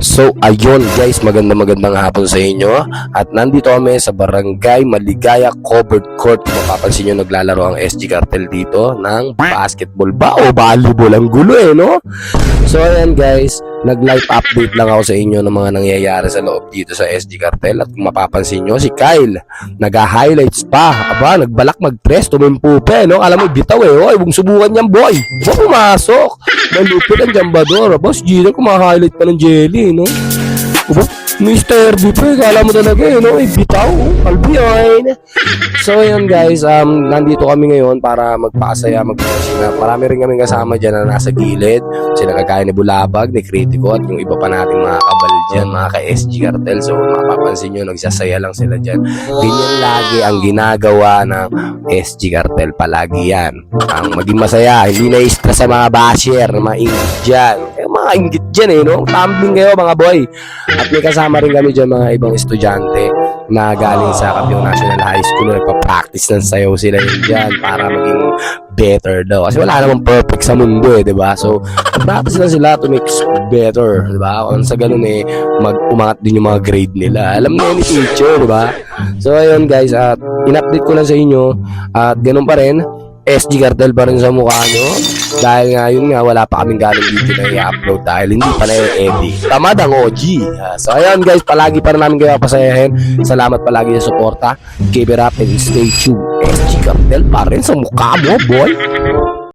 So ayun guys, magandang hapon sa inyo. At nandito kami sa Barangay Maligaya Covered Court. Kung mapapansin nyo, naglalaro ang SG Cartel dito ng basketball ba o volleyball. Ang gulo no? So ayan guys, nag-live update lang ako sa inyo ng mga nangyayari sa loob dito sa SG Cartel. At kung mapapansin nyo, si Kyle nag-highlights pa. Aba, nagbalak mag-press, tumimpo pa no? Alam mo, bitaw Oy, huwag subukan yan boy. Huwag pumasok. Malupit ang jambador. Boss Gino, kumahighlight pa ng jelly, no? Ubo, Mr. B pa, kala mo talaga, no? Bitaw, kalbo yan. So, ayan guys, nandito kami ngayon para magpakasaya, magpakasaya. Marami rin kami kasama dyan na nasa gilid. Sila kagaya ni Bulabag, ni Critico, at yung iba pa nating mga kabal dyan, mga ka-SG Cartel. So, mapapansin nyo, nagsasaya lang sila dyan. Ganyan lagi ang ginagawa ng SG Cartel, palagi yan. Ang maging masaya, hindi na-stress sa mga basher, maingit dyan. Mga inggit dyan no? Tumbling kayo mga boy. At may kasama rin kami dyan mga ibang estudyante na galing sa Capiang National High School na nagpa-practice ng sayaw sila yun dyan para maging better daw. Kasi wala namang perfect sa mundo diba? So, practice lang sila to make better, diba? Kung sa ganun umangat din yung mga grade nila. Alam na ni teacher, diba? So, ayun guys, at in-update ko lang sa inyo at ganun pa rin, SG Cartel pa rin sa mukha nyo. Dahil nga yun nga, wala pa kaming galing video na i-upload dahil hindi pa na yung edit. Tamad ang OG. So ayun guys, palagi pa rin namin kayo pasayahin. Salamat palagi sa suporta. Keep it up and stay tuned. SG Cartel pa rin sa mukha mo boy.